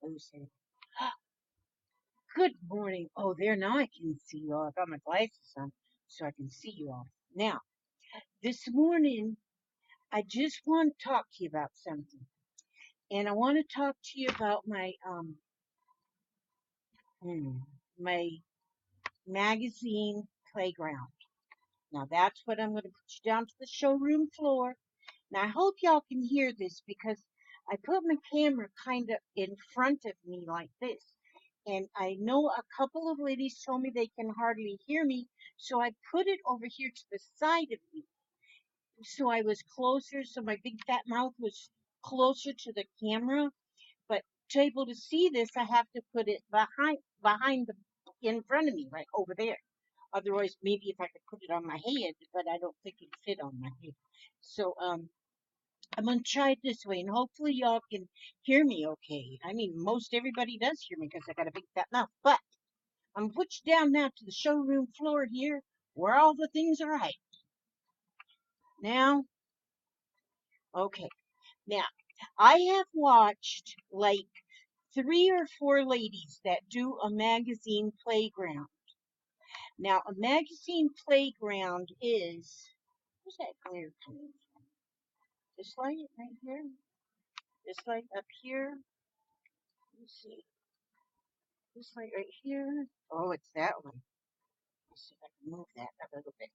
closer. Good morning. Oh, there now I can see you all. I got my glasses on so I can see you all. Now, this morning, I just want to talk to you about something. And I want to talk to you about hmm, my magazine playground. Now, that's what I'm going to put you down to the showroom floor. Now, I hope y'all can hear this because I put my camera kind of in front of me like this. And I know a couple of ladies told me they can hardly hear me, so I put it over here to the side of me. So I was closer, so my big fat mouth was closer to the camera. But to be able to see this, I have to put it behind the in front of me, right over there. Otherwise, maybe if I could put it on my head, but I don't think it'd fit on my head. So I'm gonna try it this way, and hopefully y'all can hear me okay. I mean, most everybody does hear me because I got a big fat mouth. But I'm gonna put you down now to the showroom floor here, where all the things are right. Now, okay. Now, I have watched like 3 or 4 ladies that do a magazine playground. Now, a magazine playground is, where's that glare coming from? This light right here? This light up here? Let's see. This light right here? Oh, it's that one. Let's see if I can move that a little bit.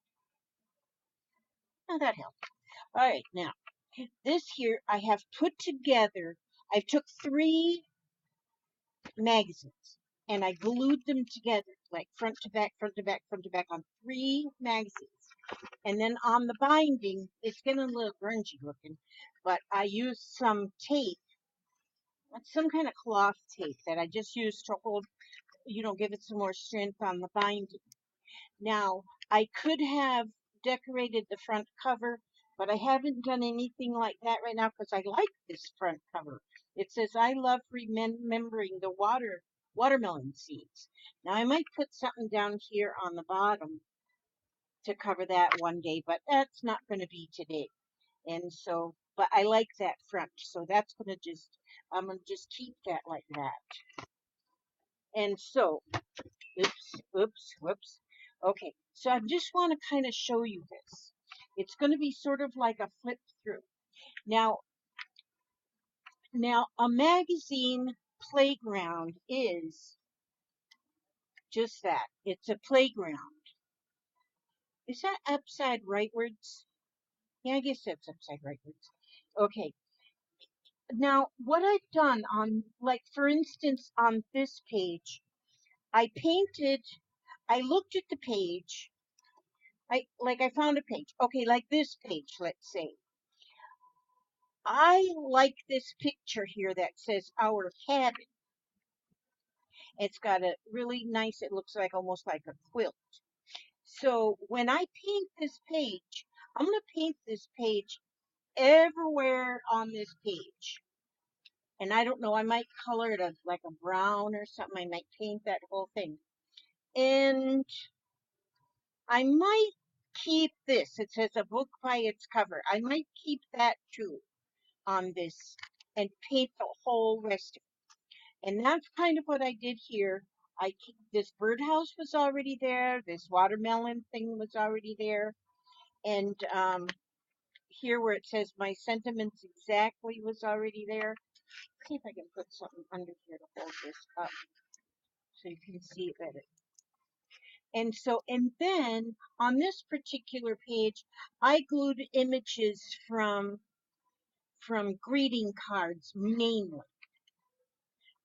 Oh, that helps. All right, now, this here I have put together. I took 3 magazines and I glued them together, like front to back, front to back, front to back on 3 magazines. And then on the binding, it's getting a little grungy looking, but I used some tape, some kind of cloth tape that I just used to hold, give it some more strength on the binding. Now, I could have decorated the front cover, but I haven't done anything like that right now because I like this front cover. It says, I love remembering the watermelon seeds. Now, I might put something down here on the bottom to cover that one day, but that's not going to be today. And so, but I like that front, so I'm going to just keep that like that. And so, whoops. Okay, so I just want to kind of show you this. It's going to be sort of like a flip through. Now, a magazine playground is just that. It's a playground. Is that upside rightwards? Yeah, I guess that's upside rightwards. Okay. Now, what I've done on, like, for instance, on this page, I looked at the page. I found a page. Okay, like this page, let's say. I like this picture here that says our cabin. It's got a really nice, it looks like almost like a quilt. So when I paint this page, I'm going to paint this page everywhere on this page. And I don't know, I might color it like a brown or something. I might paint that whole thing. And I might keep this. It says a book by its cover. I might keep that too on this and paint the whole rest of it. And that's kind of what I did here. This birdhouse was already there. This watermelon thing was already there. And here where it says my sentiments exactly was already there. Let's see if I can put something under here to hold this up so you can see it better. And then on this particular page, I glued images from greeting cards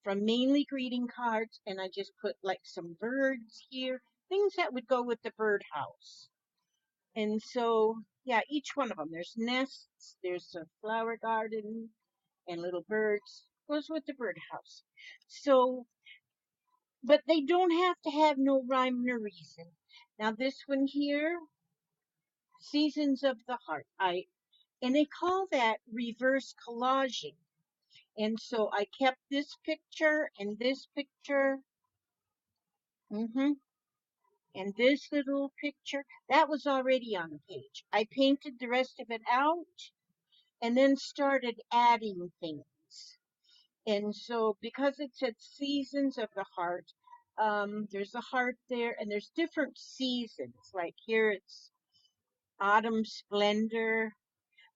mainly greeting cards, and I just put like some birds here, things that would go with the birdhouse. And so, yeah, each one of them, there's nests, there's a flower garden, and little birds, goes with the birdhouse. So, but they don't have to have no rhyme nor reason. Now, this one here, Seasons of the Heart, and they call that reverse collaging. And so I kept this picture and this picture. Mm-hmm. And this little picture, that was already on the page. I painted the rest of it out and then started adding things. And so, because it said seasons of the heart, there's a heart there, and there's different seasons. Like here, it's autumn splendor,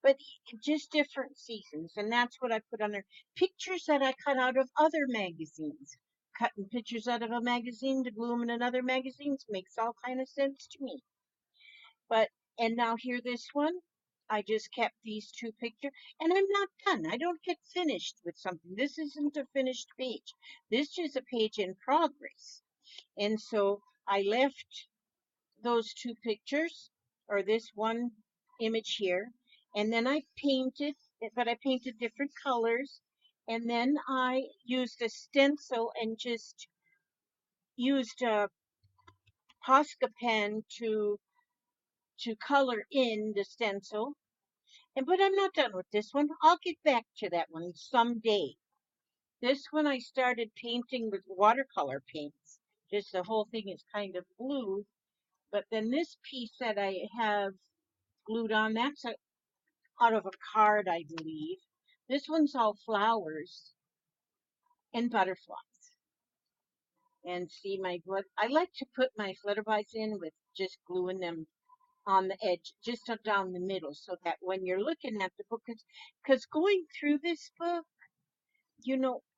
but just different seasons. And that's what I put on there. Pictures that I cut out of other magazines. Cutting pictures out of a magazine to glue them in another magazine makes all kind of sense to me. But, and now here this one, I just kept these two pictures, and I'm not done. I don't get finished with something. This isn't a finished page. This is a page in progress. And so I left those two pictures, or this one image here, and then I painted, but I painted different colors, and then I used a stencil and just used a Posca pen to color in the stencil. And but I'm not done with this one. I'll get back to that one someday. This one I started painting with watercolor paints. Just the whole thing is kind of blue. But then this piece that I have glued on, that's out of a card, I believe. This one's all flowers and butterflies. And see my blood. I like to put my flutterbies in with just gluing them on the edge, just down the middle, so that when you're looking at the book, because going through this book,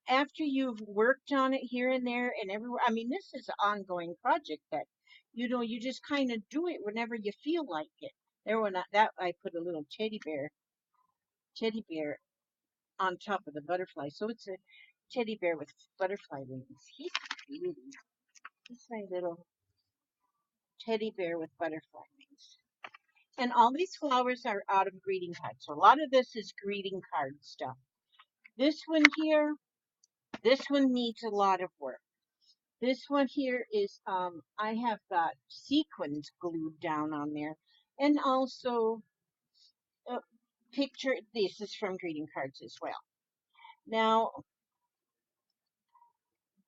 after you've worked on it here and there and everywhere, I mean, this is an ongoing project that, you just kind of do it whenever you feel like it. There, when I put a little teddy bear on top of the butterfly. So it's a teddy bear with butterfly wings. He's cute. He's my little teddy bear with butterfly wings. And all these flowers are out of greeting cards. So a lot of this is greeting card stuff. This one here, this one needs a lot of work. This one here is, I have got sequins glued down on there. And also, uh, this is from greeting cards as well. Now,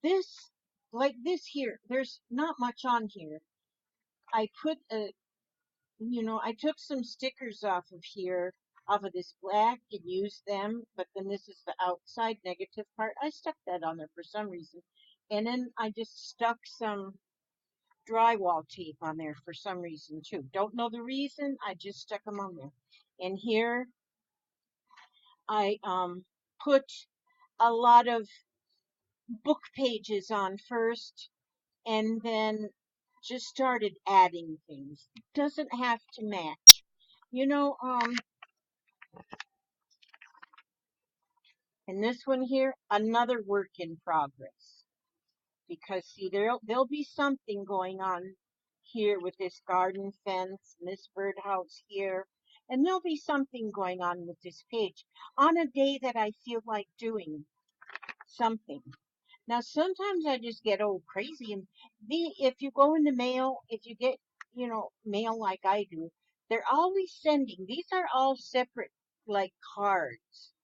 this, like this here, there's not much on here. I put I took some stickers off of here, off of this black, and used them, but then this is the outside negative part. I stuck that on there for some reason. And then I just stuck some drywall tape on there for some reason too. Don't know the reason, I just stuck them on there. And here I put a lot of book pages on first, and then just started adding things. Doesn't have to match. You know, and this one here, another work in progress. Because see, there'll be something going on here with this garden fence and this birdhouse here. And there'll be something going on with this page on a day that I feel like doing something. Now, sometimes I just get old crazy, and if you go in the mail, if you get, mail like I do, they're always sending. These are all separate, like cards.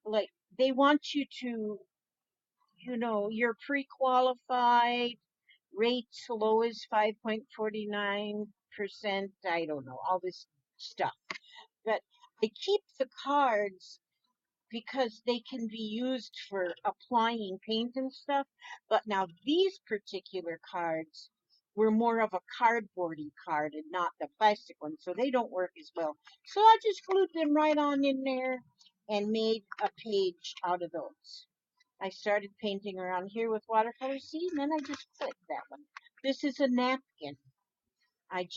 Like they want you to, you're pre-qualified, rates low as 5.49%. I don't know, all this stuff. But I keep the cards because they can be used for applying paint and stuff. But now these particular cards were more of a cardboardy card and not the plastic one, so they don't work as well. So I just glued them right on in there and made a page out of those. I started painting around here with watercolor, see, and then I just clipped that one. This is a napkin. I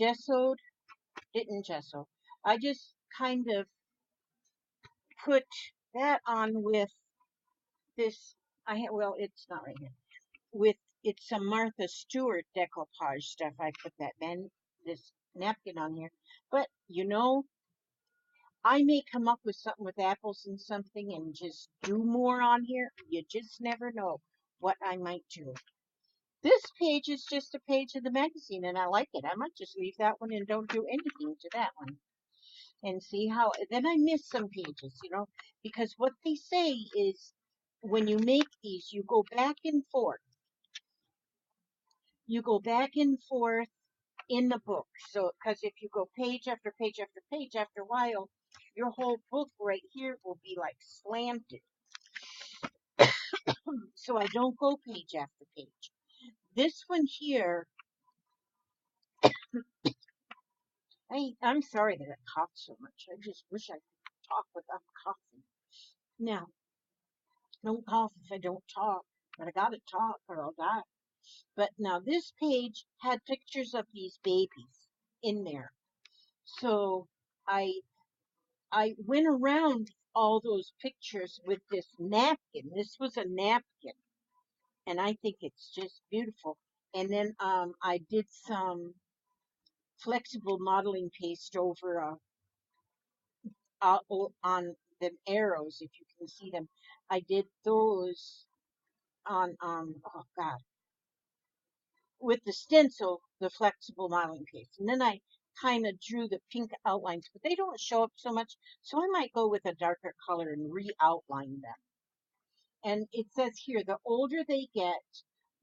didn't gesso. I just kind of put that on with this. Well, it's not right here. With it's some Martha Stewart decoupage stuff. I put this napkin on here. But I may come up with something with apples and something and just do more on here. You just never know what I might do. This page is just a page of the magazine, and I like it. I might just leave that one and don't do anything to that one. And see how, then I miss some pages, because what they say is when you make these, you go back and forth. You go back and forth in the book. So, because if you go page after page after page, after a while, your whole book right here will be like slanted. so I don't go page after page. This one here, I'm sorry that I coughed so much. I just wish I could talk without coughing. Now, don't cough if I don't talk, but I gotta talk or I'll die. But now this page had pictures of these babies in there. So I I went around all those pictures with this napkin. This was a napkin, and I think it's just beautiful. And then I did some flexible modeling paste over on the arrows, if you can see them. I did those on oh god, with the stencil, the flexible modeling paste, and then I kind of drew the pink outlines, but they don't show up so much, so I might go with a darker color and re-outline them. And it says here, the older they get,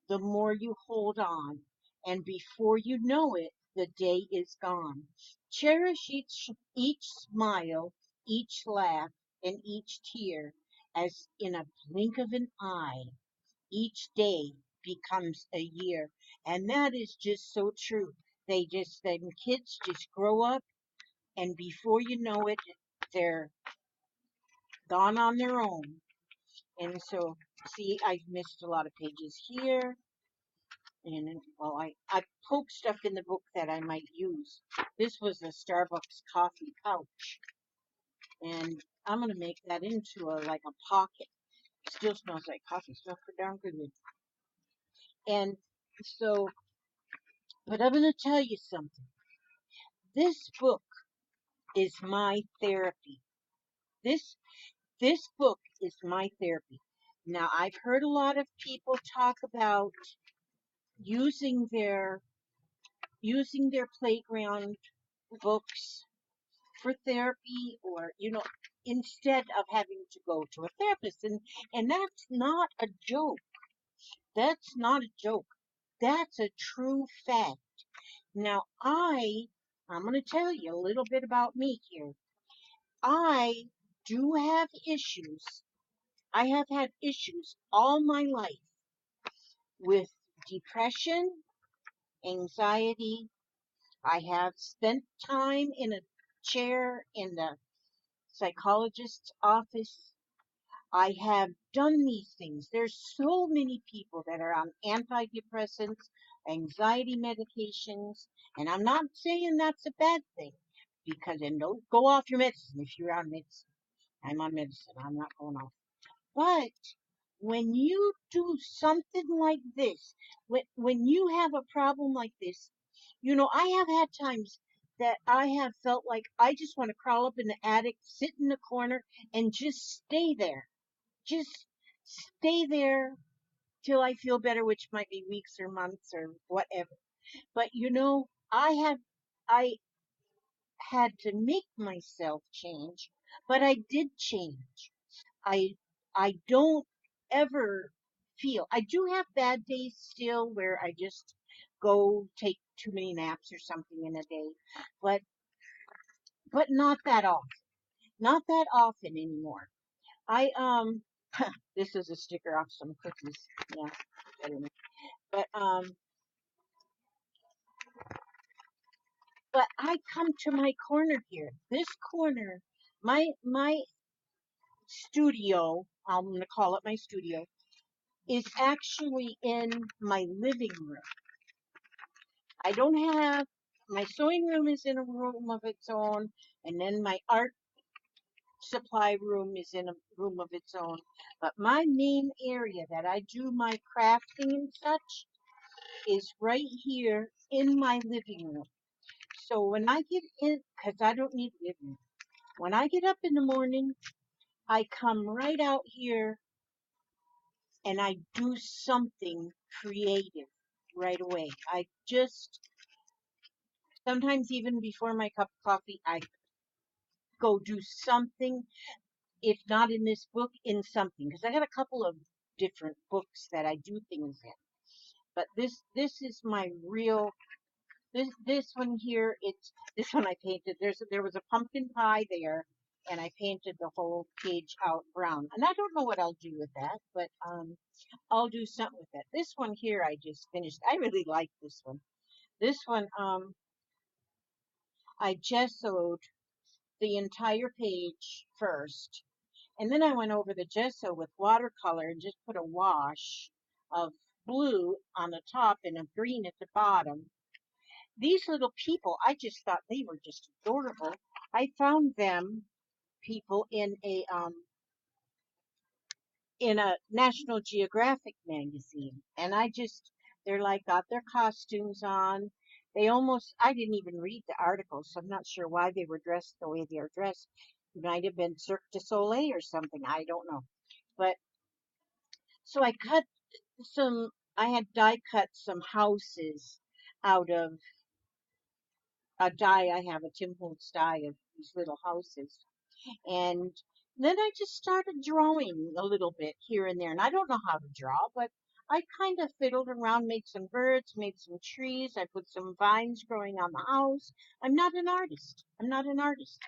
the more you hold on, and before you know it, the day is gone. Cherish each smile, each laugh, and each tear, as in a blink of an eye, each day becomes a year. And that is just so true. Them kids just grow up, and before you know it, they're gone on their own. And so, see, I've missed a lot of pages here. And well, I poke stuff in the book that I might use. This was a Starbucks coffee pouch, and I'm gonna make that into a like a pocket. It still smells like coffee. Smells pretty darn good. And so, but I'm gonna tell you something. This book is my therapy. This this book is my therapy. Now, I've heard a lot of people talk about using their using their playground books for therapy, or instead of having to go to a therapist, and that's not a joke. That's not a joke. That's a true fact. Now, I'm going to tell you a little bit about me here. I do have issues. I have had issues all my life with depression, anxiety. I have spent time in a chair in the psychologist's office. I have done these things. There's so many people that are on antidepressants, anxiety medications, and I'm not saying that's a bad thing, because and don't go off your medicine if you're on medicine. I'm on medicine. I'm not going off. But when you do something like this, when you have a problem like this, I have had times that I have felt like I just want to crawl up in the attic, sit in the corner, and just stay there. Just stay there till I feel better, which might be weeks or months or whatever. But I had to make myself change, but I did change. I I don't ever feel. I do have bad days still where I just go take too many naps or something in a day, but not that often. Not that often anymore. I this is a sticker off some cookies. Yeah, I don't know. But I come to my corner here. This corner, my studio, I'm gonna call it my studio, is actually in my living room. I don't have my sewing room is in a room of its own, and then my art supply room is in a room of its own. But my main area that I do my crafting and such is right here in my living room. So when I get in, because I don't need living room, when I get up in the morning, I come right out here and I do something creative right away. I just, sometimes even before my cup of coffee, I go do something, if not in this book, in something. Because I got a couple of different books that I do things in. But this is my real this one here. It's this one I painted. There was a pumpkin pie there, and I painted the whole page out brown. And I don't know what I'll do with that, but I'll do something with it. This one here I just finished. I really like this one. This one I gessoed the entire page first, and then I went over the gesso with watercolor and just put a wash of blue on the top and a green at the bottom. These little people, I just thought they were just adorable. I found them people in a National Geographic magazine, and they're like got their costumes on. They almost I didn't even read the article, so I'm not sure why they were dressed the way they are dressed. It might have been Cirque du Soleil or something. I don't know. But so I had die cut some houses out of a die. I have a Tim Holtz die of these little houses. And then I just started drawing a little bit here and there. And I don't know how to draw, but I kind of fiddled around, made some birds, made some trees. I put some vines growing on the house. I'm not an artist. I'm not an artist.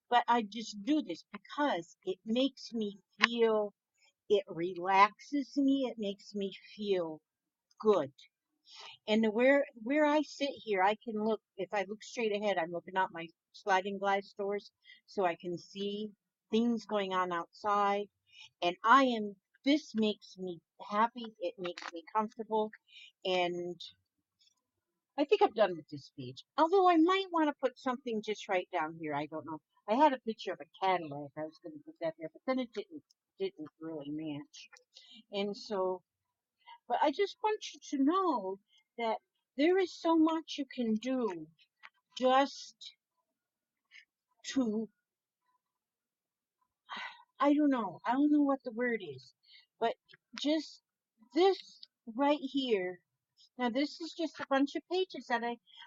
But I just do this because it makes me feel, it relaxes me, it makes me feel good. And where I sit here, I can look. If I look straight ahead, I'm looking out my sliding glass doors, so I can see things going on outside. And I am. This makes me happy. It makes me comfortable, and I think I'm done with this page. Although I might want to put something just right down here. I don't know. I had a picture of a Cadillac. I was going to put that there, but then it didn't really match. And so but I just want you to know that there is so much you can do just to, I don't know what the word is, but just this right here. Now, this is just a bunch of pages that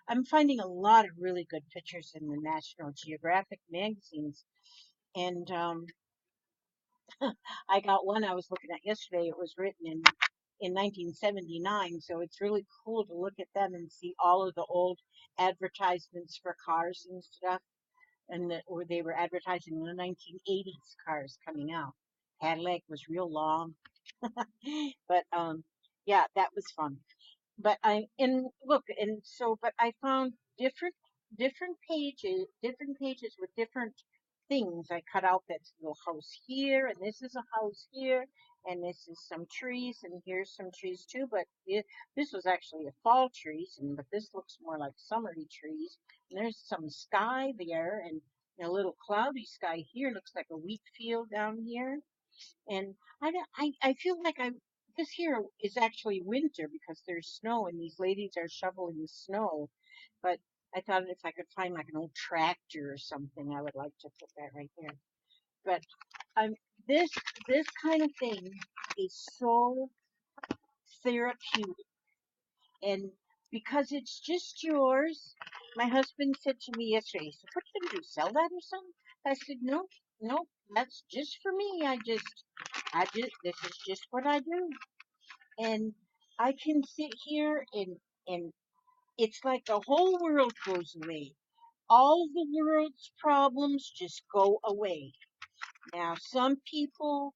I'm finding a lot of really good pictures in the National Geographic magazines. And I got one I was looking at yesterday. It was written in 1979, so it's really cool to look at them and see all of the old advertisements for cars and stuff, or they were advertising the 1980s cars coming out. Cadillac was real long, but yeah, that was fun. But I found different pages with different things. I cut out that little house here, and this is a house here, and this is some trees, and here's some trees too. But this was actually a fall trees, but this looks more like summery trees. And there's some sky there, and a little cloudy sky here. Looks like a wheat field down here. And I feel like this here is actually winter because there's snow and these ladies are shoveling the snow. But I thought if I could find like an old tractor or something, I would like to put that right there. But I'm this this kind of thing is so therapeutic, and because it's just yours. My husband said to me yesterday, he said, "What are you gonna do? Sell that or something?" I said, "No, no, that's just for me. This is just what I do." And I can sit here and it's like the whole world goes away. All the world's problems just go away. Now, some people,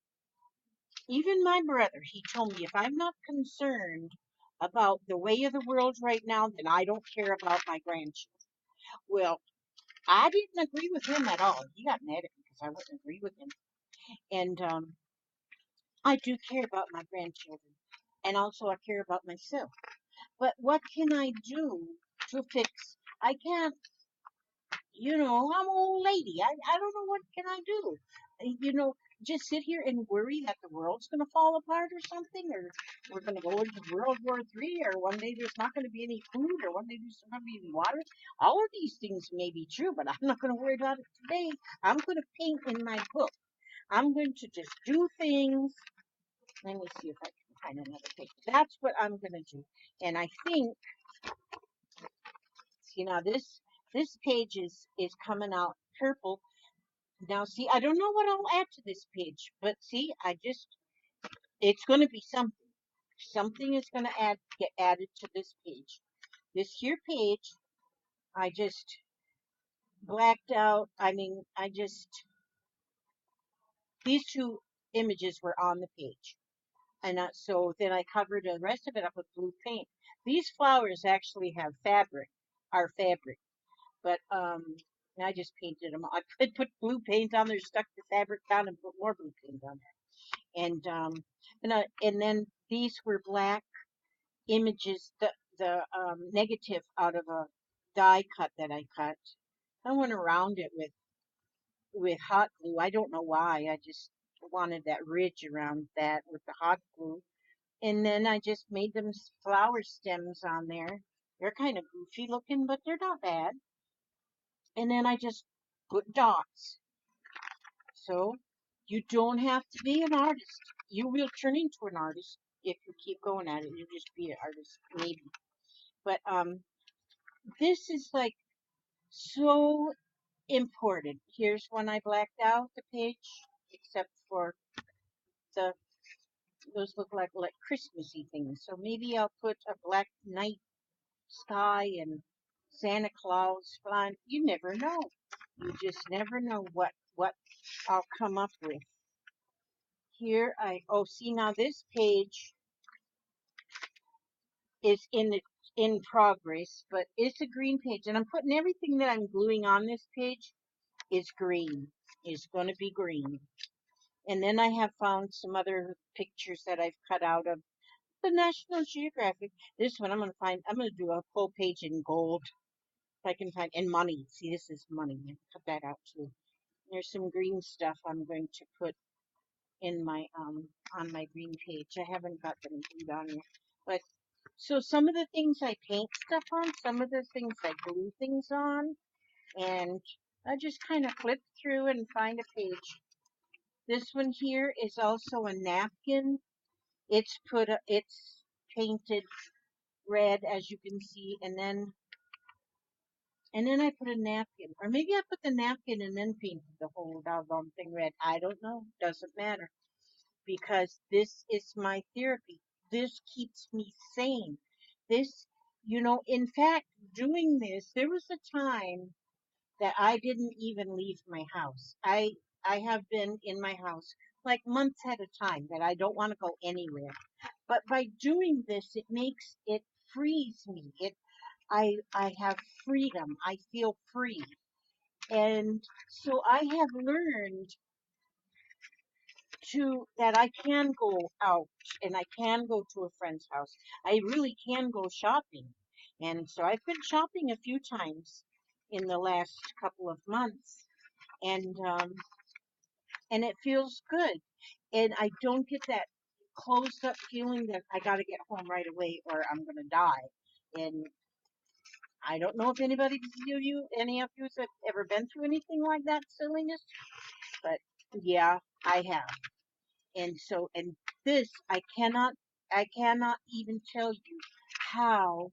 even my brother, he told me if I'm not concerned about the way of the world right now, then I don't care about my grandchildren. Well, I didn't agree with him at all. He got mad at me because I wouldn't agree with him. And I do care about my grandchildren. And also I care about myself. But what can I do to fix? I can't, I'm an old lady. I don't know what can I do. Just sit here and worry that the world's going to fall apart or something, or we're going to go into World War III, or one day there's not going to be any food, or one day there's not going to be any water. All of these things may be true, but I'm not going to worry about it today. I'm going to paint in my book. I'm going to just do things. Let me see if I can find another page. That's what I'm going to do. And I think now this page is coming out purple. Now see, I don't know what I'll add to this page, but see, it's going to be something. Something is going to get added to this page. This here page, I just blacked out. I mean, I just these two images were on the page. And so then I covered the rest of it up with blue paint. These flowers actually have are fabric, but I just painted them. I put blue paint on there, stuck the fabric down, and put more blue paint on there. And then these were black images, the negative out of a die cut that I cut. I went around it with hot glue. I don't know why. I just wanted that ridge around that with the hot glue. And then I just made them flower stems on there. They're kind of goofy looking, but they're not bad. And then I just put dots. So you don't have to be an artist. You will turn into an artist if you keep going at it. You'll just be an artist, maybe. But this is like so important. Here's one I blacked out the page, except for the those look like Christmassy things. So maybe I'll put a black night sky and Santa Claus flying. You never know. You just never know what I'll come up with. Here see now this page is in progress, but it's a green page, and I'm putting everything that I'm gluing on this page is green. Is going to be green. And then I have found some other pictures that I've cut out of the National Geographic. This one I'm going to do a full page in gold if I can find, and money. See, this is money. Cut that out too. There's some green stuff I'm going to put in my on my green page. I haven't got them glued on yet. But so some of the things I paint stuff on, some of the things I glue things on, and I just kind of flip through and find a page. This one here is also a napkin. It's painted red, as you can see, and then I put a napkin, or maybe I put the napkin and then painted the whole doggone thing red. I don't know. Doesn't matter, because this is my therapy. This keeps me sane. This, in fact, doing this, there was a time that I didn't even leave my house. I have been in my house like months at a time that I don't want to go anywhere. But by doing this, it frees me. I have freedom. I feel free. And so I have learned that I can go out and I can go to a friend's house. I really can go shopping. And so I've been shopping a few times in the last couple of months, and and it feels good. And I don't get that closed up feeling that I got to get home right away or I'm going to die. And I don't know if any of you have ever been through anything like that silliness, but yeah, I have. And this, I cannot even tell you how.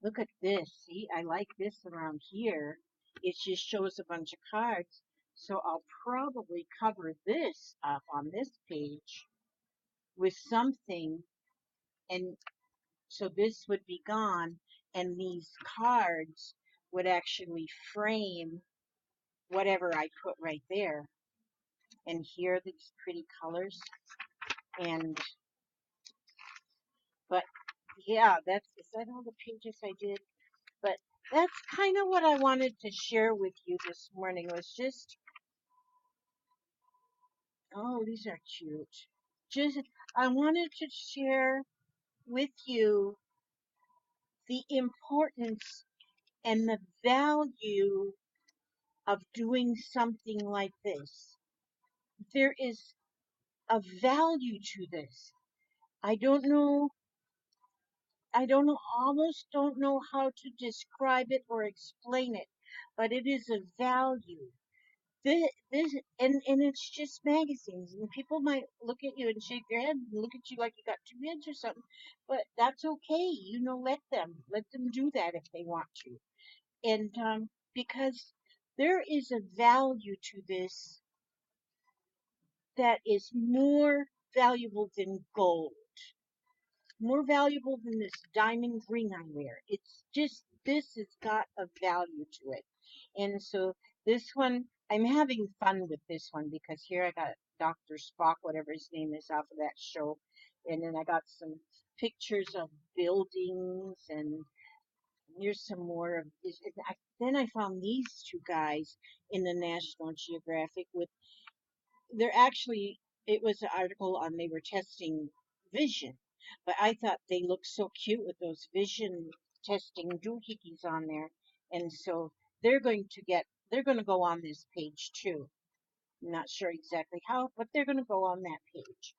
Look at this. See, I like this around here. It just shows a bunch of cards. So I'll probably cover this up on this page with something, and so this would be gone, and these cards would actually frame whatever I put right there. And here are these pretty colors. And but yeah, is that all the pages I did? But that's kind of what I wanted to share with you this morning, was just, oh, these are cute. Just, I wanted to share with you the importance and the value of doing something like this. There is a value to this. I don't know, almost don't know how to describe it or explain it, but it is a value. And it's just magazines, and people might look at you and shake their head and look at you like you got two heads or something, but that's okay. Let them do that if they want to. And because there is a value to this that is more valuable than gold, more valuable than this diamond ring I wear. It's just, this has got a value to it. And so this one, I'm having fun with this one because here I got Dr. Spock, whatever his name is, off of that show. And then I got some pictures of buildings, and here's some more of this. Then I found these two guys in the National Geographic with, they're actually, it was an article on, they were testing vision. But I thought they looked so cute with those vision testing doohickeys on there. And so they're going to go on this page too. I'm not sure exactly how, but they're going to go on that page.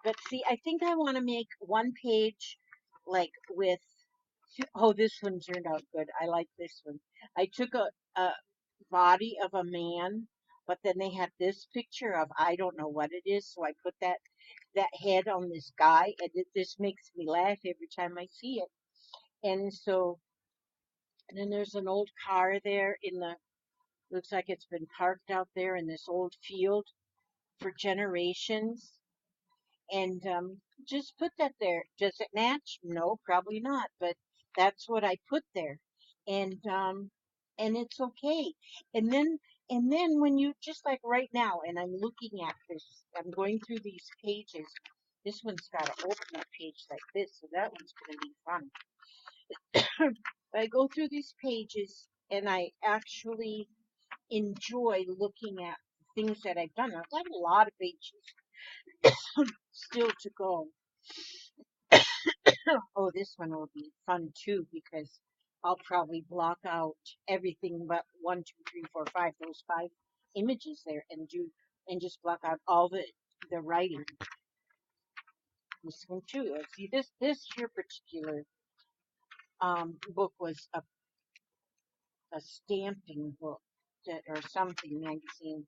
But see, I think I want to make one page like with, oh, this one turned out good. I like this one. I took a body of a man, but then they had this picture of, I don't know what it is, so I put that head on this guy, and this makes me laugh every time I see it. And so, and then there's an old car there in the, looks like it's been parked out there in this old field for generations. And just put that there. Does it match? No, probably not. But that's what I put there, and it's okay. And then when you, just like right now, and I'm looking at this, I'm going through these pages. This one's got an open up page like this, so that one's going to be fun. But I go through these pages, and I actually enjoy looking at things that I've done. I've got a lot of pages still to go. Oh, this one will be fun too because I'll probably block out everything but one, two, three, four, five, those five images there, and just block out all the writing. This one too. See, this here particular book was a stamping book that, or something, magazine,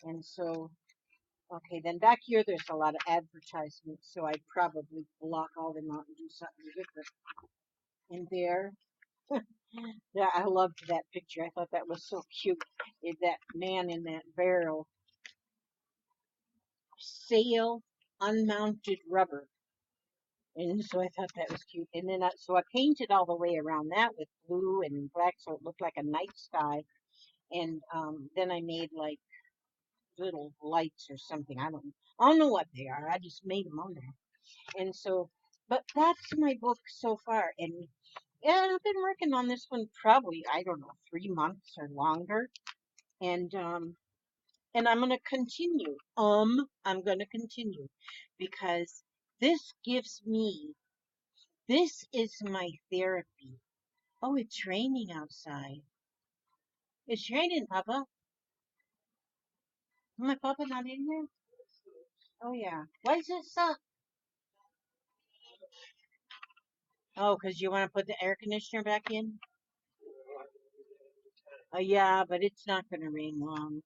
and so okay. Then back here there's a lot of advertisements, so I'd probably block all them out and do something different. And there, yeah, I loved that picture. I thought that was so cute. That man in that barrel, sail unmounted rubber. And so I thought that was cute. And then so I painted all the way around that with blue and black so it looked like a night sky. And then I made like little lights or something. I don't know what they are. I just made them on there. And so, but that's my book so far. And yeah, I've been working on this one probably, I don't know, 3 months or longer. And I'm going to continue. I'm going to continue because this gives me, this is my therapy. Oh, it's raining outside. It's raining, Papa. My Papa not in here? Oh, yeah. Why is it so? Oh, because you want to put the air conditioner back in? Oh, yeah, but it's not going to rain long.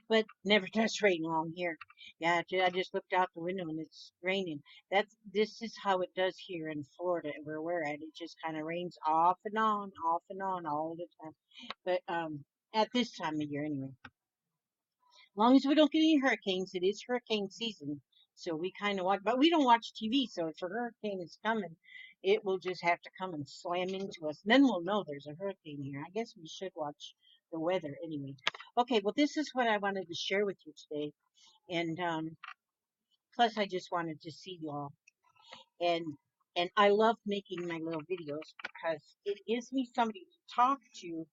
But never does rain long here. Yeah, I just looked out the window and it's raining. This is how it does here in Florida where we're at. It just kind of rains off and on all the time. But at this time of year anyway. As long as we don't get any hurricanes, it is hurricane season. So we kind of watch, but we don't watch TV. So if a hurricane is coming, it will just have to come and slam into us. Then we'll know there's a hurricane here. I guess we should watch the weather anyway. Okay, well, this is what I wanted to share with you today. And plus, I just wanted to see y'all. And I love making my little videos because it gives me somebody to talk to.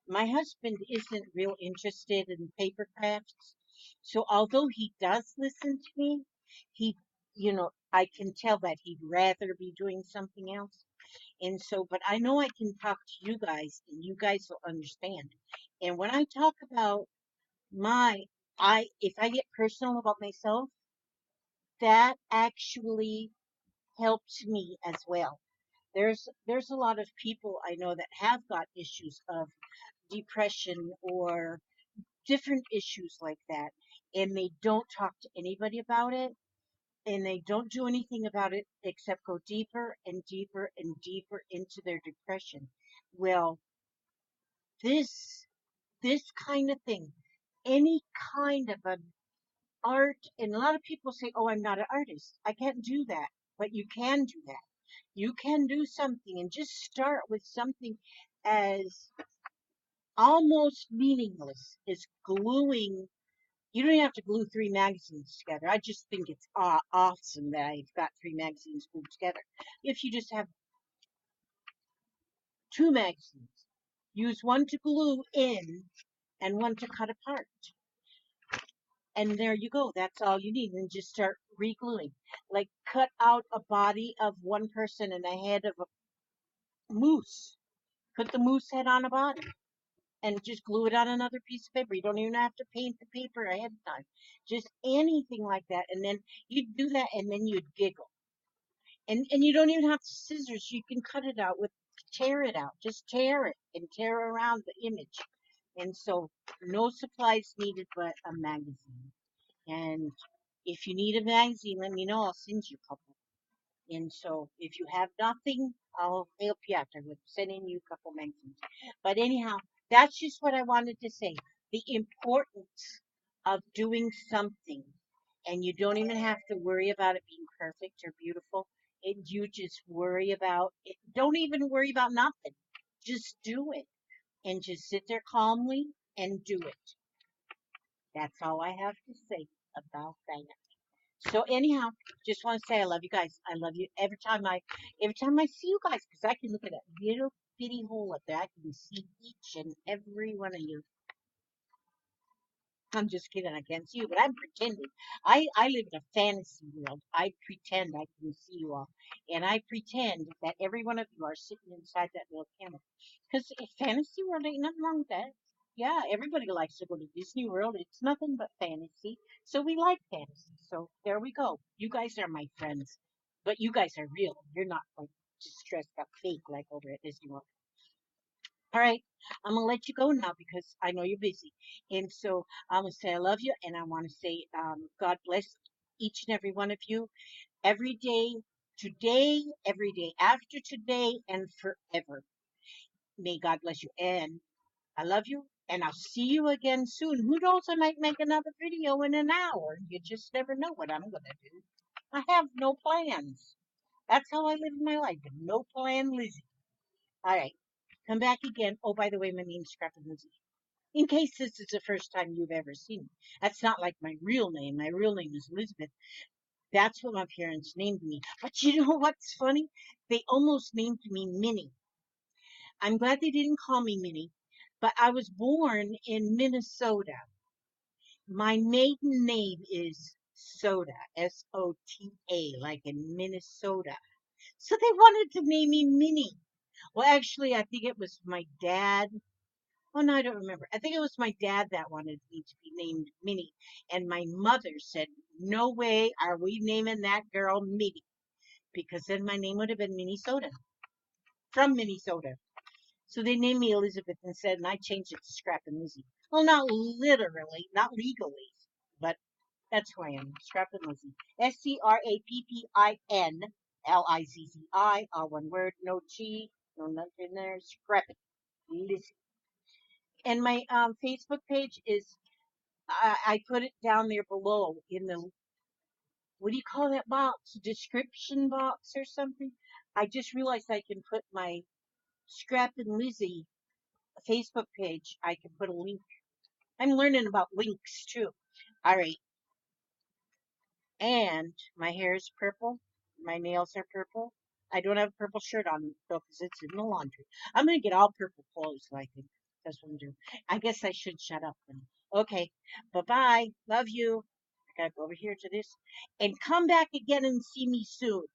My husband isn't real interested in paper crafts, so although he does listen to me, he, I can tell that he'd rather be doing something else. And so, but I know I can talk to you guys, and you guys will understand. And when I talk about my, if I get personal about myself, that actually helps me as well. There's a lot of people I know that have got issues of depression or different issues like that, and they don't talk to anybody about it, and they don't do anything about it except go deeper and deeper and deeper into their depression. Well, this this kind of thing, any kind of an art, and a lot of people say, "Oh, I'm not an artist. I can't do that." But you can do that. You can do something and just start with something as almost meaningless is gluing. You don't have to glue three magazines together. I just think it's awesome that I've got three magazines glued together. If you just have two magazines, use one to glue in and one to cut apart. And there you go. That's all you need. And just start re-gluing. Like cut out a body of one person and a head of a moose. Put the moose head on a body and just glue it on another piece of paper. You don't even have to paint the paper ahead of time. Just anything like that. And then you'd do that and then you'd giggle. And you don't even have scissors. You can cut it out with tear it out. Just tear it and tear around the image. And so no supplies needed but a magazine. And if you need a magazine, let me know. I'll send you a couple. And so if you have nothing, I'll help you out. I would send in you a couple magazines. But anyhow, that's just what I wanted to say. The importance of doing something. And you don't even have to worry about it being perfect or beautiful. You just worry about it. Don't even worry about nothing. Just do it. And just sit there calmly and do it. That's all I have to say about that. So anyhow, just want to say I love you guys. I love you every time I see you guys because I can look at that little bitty hole up there. I can see each and every one of you. I'm just kidding. I can't see you, but I'm pretending. I live in a fantasy world. I pretend I can see you all, and I pretend that every one of you are sitting inside that little camera. Because fantasy world ain't nothing wrong with that. Yeah, everybody likes to go to Disney World. It's nothing but fantasy. So we like fantasy. So there we go. You guys are my friends. But you guys are real. You're not like just dressed up fake like over at Disney World. All right. I'm gonna let you go now because I know you're busy. And so I'm gonna say I love you and I wanna say God bless each and every one of you every day, today, every day after today, and forever. May God bless you. And I love you, and I'll see you again soon. Who knows? I might make another video in an hour. You just never know what I'm going to do. I have no plans. That's how I live my life. No plan, Lizzie. All right. Come back again. Oh, by the way, my name's Scrappy Lizzie. In case this is the first time you've ever seen me. That's not like my real name. My real name is Elizabeth. That's what my parents named me. But you know what's funny? They almost named me Minnie. I'm glad they didn't call me Minnie, but I was born in Minnesota. My maiden name is Soda, Sota, like in Minnesota. So they wanted to name me Minnie. Well, actually, I think it was my dad. Oh, no, I don't remember. I think it was my dad that wanted me to be named Minnie. And my mother said, no way are we naming that girl Minnie. Because then my name would have been Minnesota, from Minnesota. So they named me Elizabeth instead, and I changed it to Scrap and Lizzie. Well, not literally, not legally, but that's who I am, Scrap and Lizzie. SCRAPPINLIZZI, all one word, no G, no nothing there. Scrap it, Lizzie. And my Facebook page is, I put it down there below in the, what do you call that box? Description box or something? I just realized I can put my Scrap and Lizzie Facebook page. I can put a link. I'm learning about links too. All right. And my hair is purple. My nails are purple. I don't have a purple shirt on though because it's in the laundry. I'm going to get all purple clothes, I think. That's what I'm doing. I guess I should shut up then. Okay. Bye bye. Love you. I got to go over here to this. And come back again and see me soon.